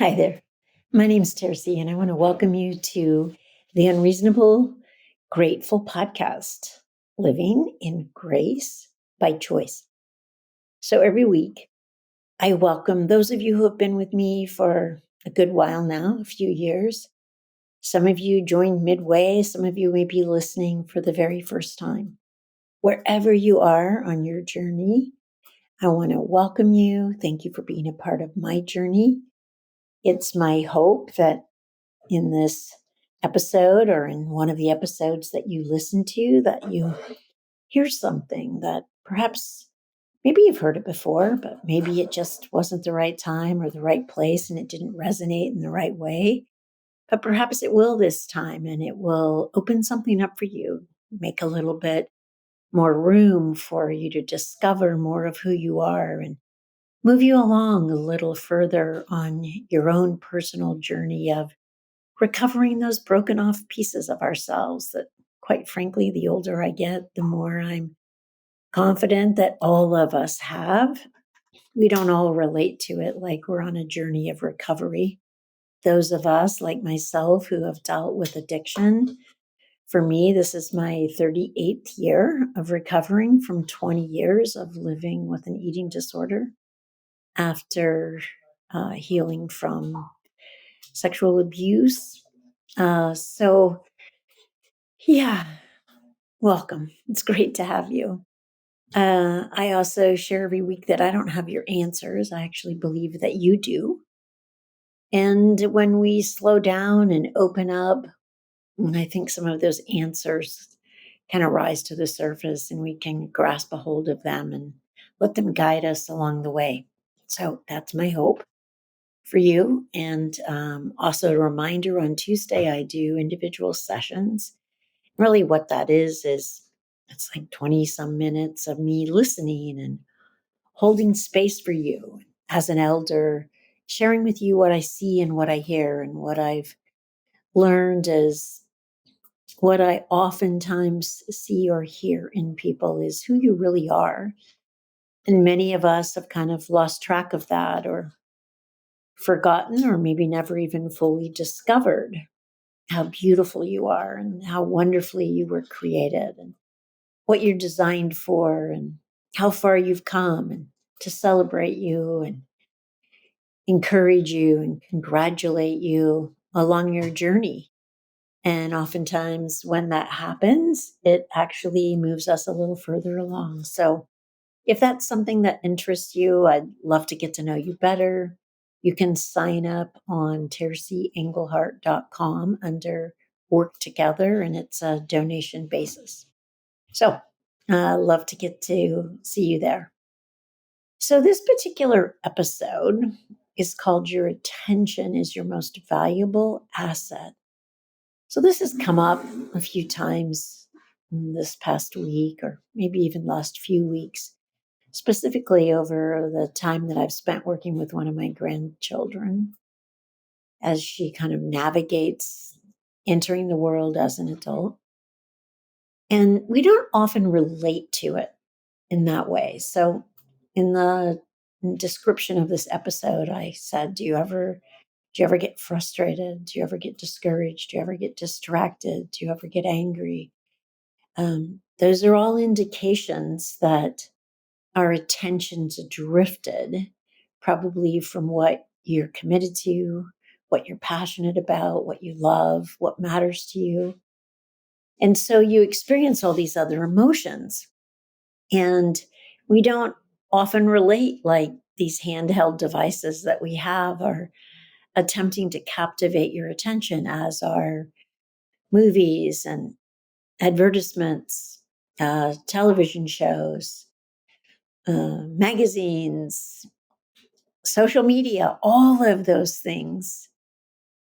Hi there. My name's Terces, and I want to welcome you to the Unreasonable Grateful podcast, Living in Grace by Choice. So every week, I welcome those of you who have been with me for a good while now, a few years. Some of you joined midway, some of you may be listening for the very first time. Wherever you are on your journey, I want to welcome you. Thank you for being a part of my journey. It's my hope that in this episode or in one of the episodes that you listen to, that you hear something that perhaps maybe you've heard it before, but maybe it just wasn't the right time or the right place and it didn't resonate in the right way. But perhaps it will this time, and it will open something up for you, make a little bit more room for you to discover more of who you are and move you along a little further on your own personal journey of recovering those broken off pieces of ourselves that, quite frankly, the older I get, the more I'm confident that all of us have. We don't all relate to it like we're on a journey of recovery. Those of us, like myself, who have dealt with addiction, for me, this is my 38th year of recovering from 20 years of living with an eating disorder after healing from sexual abuse. So, yeah, welcome. It's great to have you. I also share every week that I don't have your answers. I actually believe that you do. And when we slow down and open up, I think some of those answers kind of rise to the surface and we can grasp a hold of them and let them guide us along the way. So that's my hope for you. And also a reminder, on Tuesday, I do individual sessions. Really, what that is it's like 20 some minutes of me listening and holding space for you as an elder, sharing with you what I see and what I hear, and what I've learned is what I oftentimes see or hear in people is who you really are. And many of us have kind of lost track of that, or forgotten, or maybe never even fully discovered how beautiful you are and how wonderfully you were created and what you're designed for and how far you've come, and to celebrate you and encourage you and congratulate you along your journey. And oftentimes when that happens, it actually moves us a little further along. So if that's something that interests you, I'd love to get to know you better. You can sign up on terceenglehart.com under Work Together, and it's a donation basis. So love to get to see you there. So this particular episode is called Your Attention is Your Most Valuable Asset. So this has come up a few times in this past week, or maybe even last few weeks, specifically over the time that I've spent working with one of my grandchildren as she kind of navigates entering the world as an adult. And we don't often relate to it in that way. So in the description of this episode, I said, do you ever get frustrated? Do you ever get discouraged? Do you ever get distracted? Do you ever get angry? Those are all indications that our attention's drifted, probably from what you're committed to, what you're passionate about, what you love, what matters to you. And so you experience all these other emotions. And we don't often relate, like these handheld devices that we have are attempting to captivate your attention, as are movies and advertisements, television shows, magazines, social media. All of those things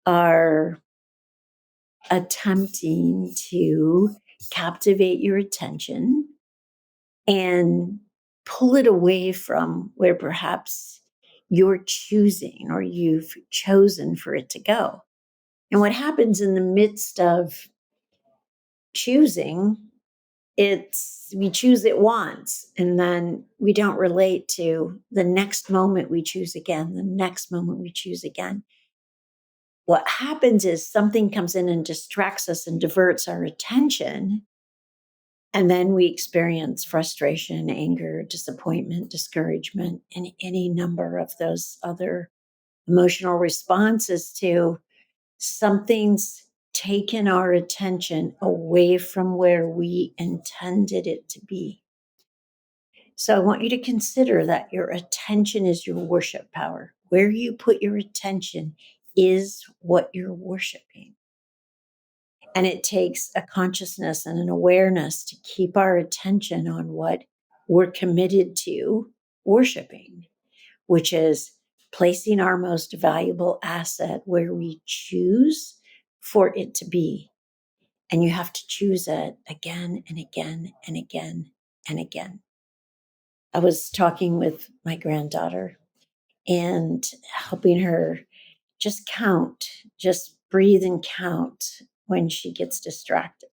are attempting to captivate your attention and pull it away from where perhaps you're choosing or you've chosen for it to go. And what happens in the midst of choosing, it's we choose it once and then we don't relate to the next moment we choose again, the next moment we choose again. what happens is something comes in and distracts us and diverts our attention. And then we experience frustration, anger, disappointment, discouragement, and any number of those other emotional responses to something's taken our attention away from where we intended it to be. So I want you to consider that your attention is your worship power. Where you put your attention is what you're worshiping. And it takes a consciousness and an awareness to keep our attention on what we're committed to worshiping, which is placing our most valuable asset where we choose for it to be. And you have to choose it again and again and again and again. I was talking with my granddaughter and helping her just count, just breathe and count when she gets distracted.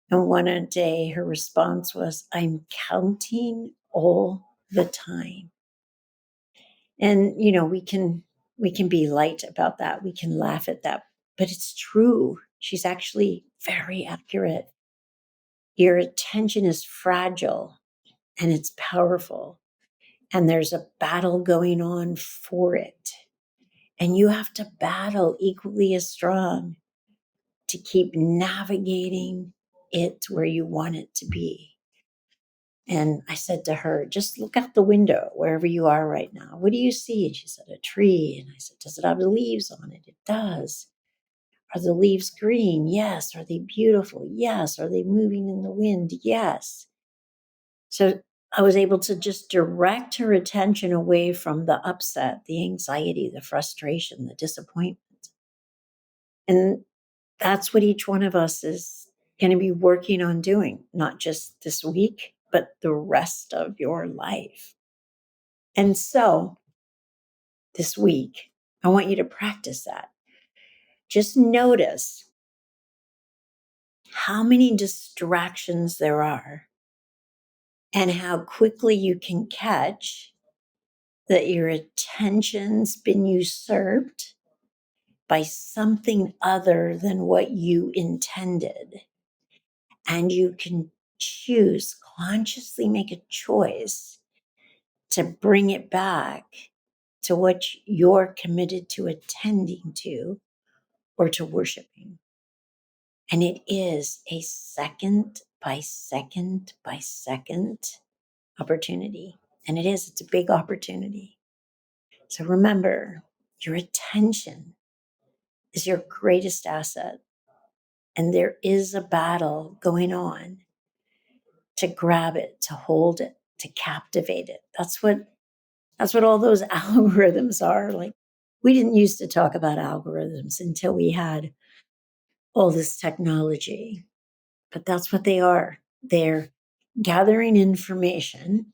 And one day her response was, I'm counting all the time. And, we can be light about that. We can laugh at that, but it's true. She's actually very accurate. Your attention is fragile and it's powerful. And there's a battle going on for it. And you have to battle equally as strong to keep navigating it where you want it to be. And I said to her, just look out the window wherever you are right now. What do you see? And she said, a tree. And I said, does it have the leaves on it? It does. Are the leaves green? Yes. Are they beautiful? Yes. Are they moving in the wind? Yes. So I was able to just direct her attention away from the upset, the anxiety, the frustration, the disappointment. And that's what each one of us is going to be working on doing, not just this week, but the rest of your life. And so this week, I want you to practice that. Just notice how many distractions there are and how quickly you can catch that your attention's been usurped by something other than what you intended. And you can choose, consciously make a choice to bring it back to what you're committed to attending to or to worshiping. And it is a second by second by second opportunity. And it's a big opportunity. So remember, your attention is your greatest asset. And there is a battle going on to grab it, to hold it, to captivate it. That's what all those algorithms are. Like, we didn't used to talk about algorithms until we had all this technology, but that's what they are. They're gathering information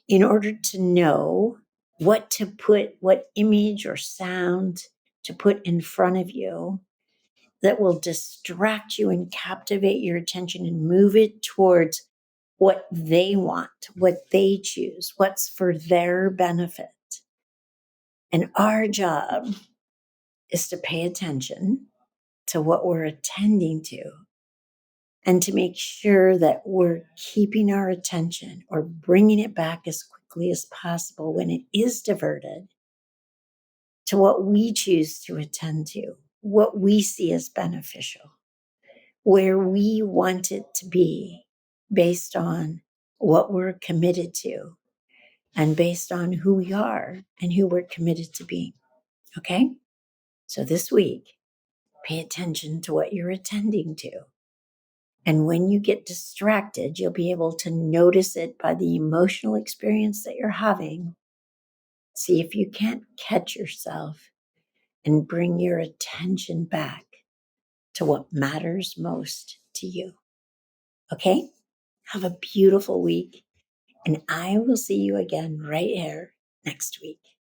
in order to know what to put, what image or sound to put in front of you that will distract you and captivate your attention and move it towards what they want, what they choose, what's for their benefit. And our job is to pay attention to what we're attending to and to make sure that we're keeping our attention or bringing it back as quickly as possible when it is diverted to what we choose to attend to, what we see as beneficial, where we want it to be based on what we're committed to and based on who we are and who we're committed to being. Okay? So this week, pay attention to what you're attending to. And when you get distracted, you'll be able to notice it by the emotional experience that you're having. See if you can't catch yourself and bring your attention back to what matters most to you. Okay? Have a beautiful week. And I will see you again right here next week.